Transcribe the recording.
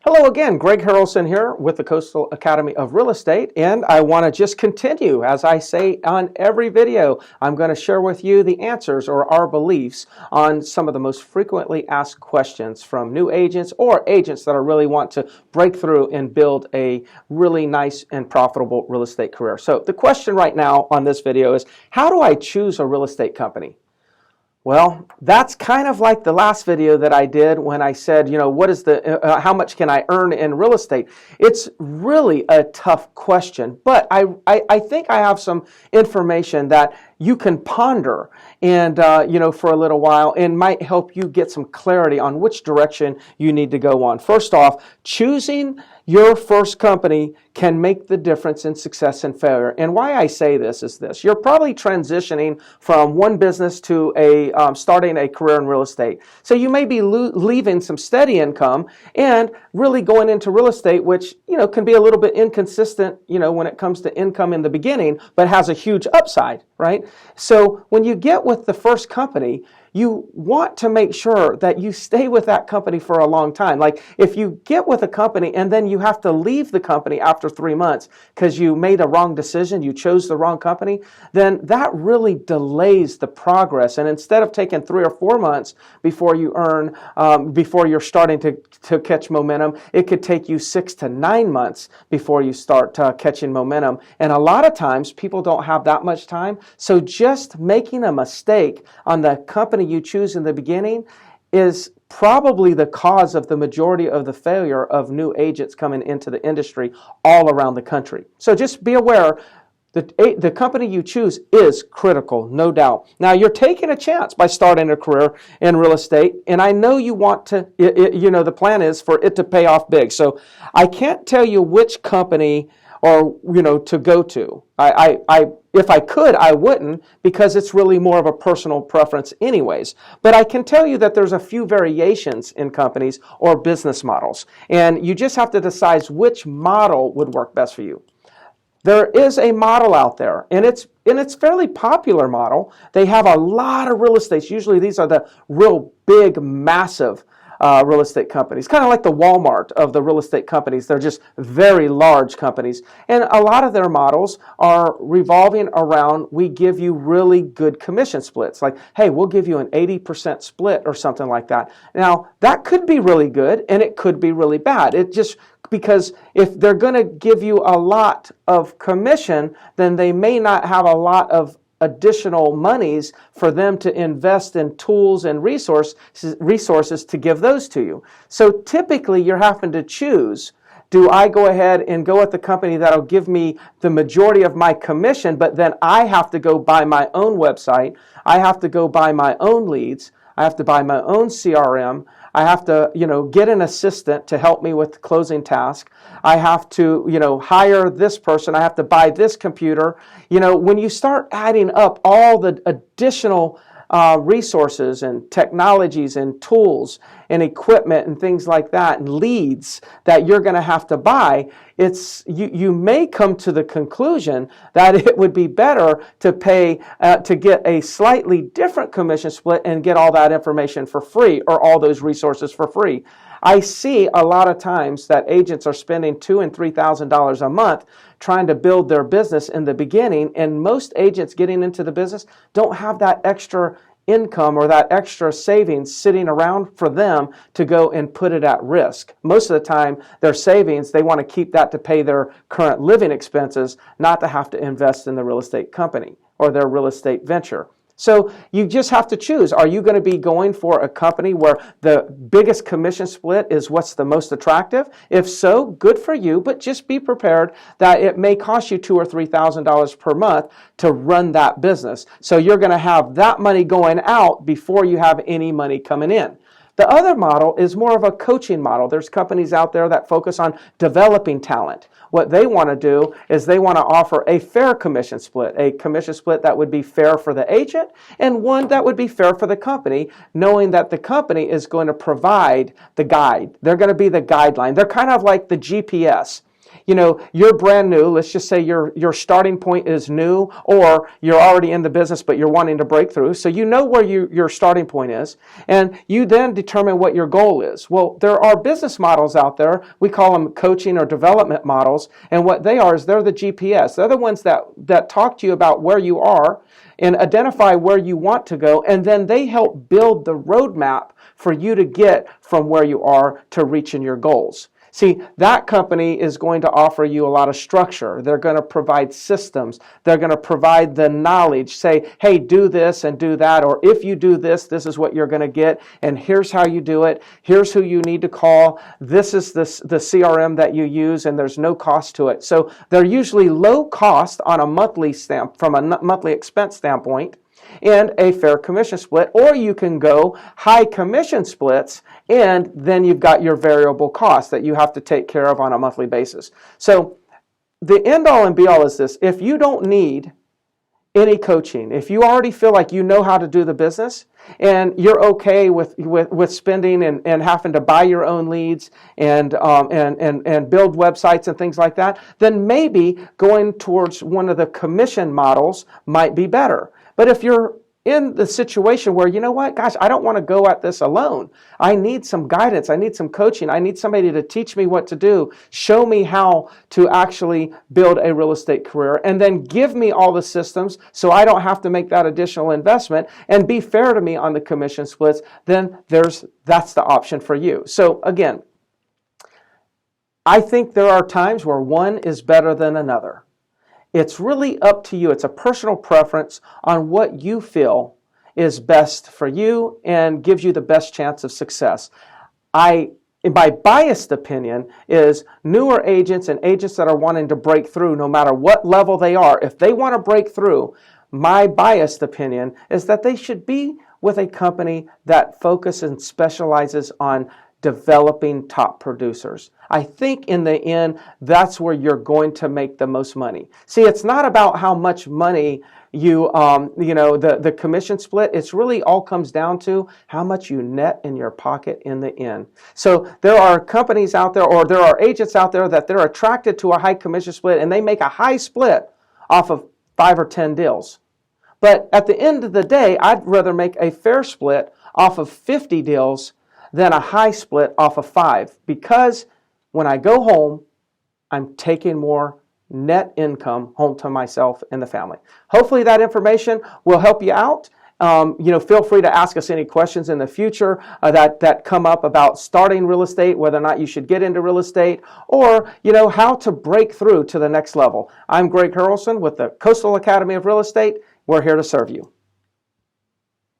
Hello again, Greg Harrelson here with the Coastal Academy of Real Estate, and I want to just continue. As I say on every video, I'm going to share with you the answers or our beliefs on some of the most frequently asked questions from new agents or agents that really want to break through and build a really nice and profitable real estate career. So the question right now on this video is, how do I choose a real estate company? Well, that's kind of like the last video that I did when I said, what is how much can I earn in real estate? It's really a tough question, but I think I have some information that you can ponder and, for a little while and might help you get some clarity on which direction you need to go on. First off, choosing your first company can make the difference in success and failure. And why I say this is this. You're probably transitioning from one business to starting a career in real estate. So you may be leaving some steady income and really going into real estate, which, can be a little bit inconsistent, when it comes to income in the beginning, but has a huge upside, right? So when you get with the first company, you want to make sure that you stay with that company for a long time. Like if you get with a company and then you have to leave the company after 3 months because you made a wrong decision, you chose the wrong company, then that really delays the progress. And instead of taking 3 or 4 months before you before you're starting to catch momentum, it could take you 6 to 9 months before you start catching momentum. And a lot of times people don't have that much time. So just making a mistake on the company you choose in the beginning is probably the cause of the majority of the failure of new agents coming into the industry all around the country. So just be aware the company you choose is critical, no doubt. Now, you're taking a chance by starting a career in real estate, and I know you want to, the plan is for it to pay off big. So I can't tell you which company or, to go to. If I could, I wouldn't, because it's really more of a personal preference anyways. But I can tell you that there's a few variations in companies or business models, and you just have to decide which model would work best for you. There is a model out there, and it's fairly popular model. They have a lot of real estate. Usually these are the real big, massive real estate companies, kind of like the Walmart of the real estate companies. They're just very large companies. And a lot of their models are revolving around, we give you really good commission splits. Like, hey, we'll give you an 80% split or something like that. Now, that could be really good and it could be really bad. It just because if they're going to give you a lot of commission, then they may not have a lot of additional monies for them to invest in tools and resources to give those to you. So typically you're having to choose, do I go ahead and go with the company that'll give me the majority of my commission, but then I have to go buy my own website, I have to go buy my own leads, I have to buy my own CRM, I have to, get an assistant to help me with the closing task. I have to, hire this person. I have to buy this computer. When you start adding up all the additional resources and technologies and tools and equipment and things like that and leads that you're going to have to buy, you may come to the conclusion that it would be better to pay to get a slightly different commission split and get all that information for free or all those resources for free. I see a lot of times that agents are spending $2,000 and $3,000 a month trying to build their business in the beginning, and most agents getting into the business don't have that extra income or that extra savings sitting around for them to go and put it at risk. Most of the time, their savings, they want to keep that to pay their current living expenses, not to have to invest in the real estate company or their real estate venture. So you just have to choose. Are you going to be going for a company where the biggest commission split is what's the most attractive? If so, good for you, but just be prepared that it may cost you $2,000 or $3,000 per month to run that business. So you're going to have that money going out before you have any money coming in. The other model is more of a coaching model. There's companies out there that focus on developing talent. What they want to do is they want to offer a fair commission split, a commission split that would be fair for the agent and one that would be fair for the company, knowing that the company is going to provide the guide. They're going to be the guideline. They're kind of like the GPS. you're brand new. Let's just say your starting point is new, or you're already in the business, but you're wanting to break through. So you know where your starting point is, and you then determine what your goal is. Well, there are business models out there. We call them coaching or development models, and what they are is they're the GPS. They're the ones that talk to you about where you are and identify where you want to go, and then they help build the roadmap for you to get from where you are to reaching your goals. See, that company is going to offer you a lot of structure. They're going to provide systems. They're going to provide the knowledge. Say, hey, do this and do that. Or if you do this, this is what you're going to get. And here's how you do it. Here's who you need to call. This is the CRM that you use, and there's no cost to it. So they're usually low cost on a monthly from a monthly expense standpoint, and a fair commission split, or you can go high commission splits, and then you've got your variable costs that you have to take care of on a monthly basis. So the end all and be all is this: if you don't need any coaching, if you already feel like you know how to do the business and you're okay with spending and having to buy your own leads and build websites and things like that, then maybe going towards one of the commission models might be better. But if you're in the situation where, you know what, gosh, I don't want to go at this alone. I need some guidance. I need some coaching. I need somebody to teach me what to do, show me how to actually build a real estate career, and then give me all the systems so I don't have to make that additional investment, and be fair to me on the commission splits, then that's the option for you. So again, I think there are times where one is better than another. It's really up to you. It's a personal preference on what you feel is best for you and gives you the best chance of success. My biased opinion is newer agents and agents that are wanting to break through, no matter what level they are, if they want to break through, my biased opinion is that they should be with a company that focuses and specializes on developing top producers. I think in the end, that's where you're going to make the most money. See, it's not about how much money the commission split. It's really all comes down to how much you net in your pocket in the end. So there are companies out there, or there are agents out there that they're attracted to a high commission split, and they make a high split off of 5 or 10 deals. But at the end of the day, I'd rather make a fair split off of 50 deals than a high split off of 5, because when I go home, I'm taking more net income home to myself and the family. Hopefully that information will help you out. Feel free to ask us any questions in the future that come up about starting real estate, whether or not you should get into real estate, or how to break through to the next level. I'm Greg Harrelson with the Coastal Academy of Real Estate. We're here to serve you.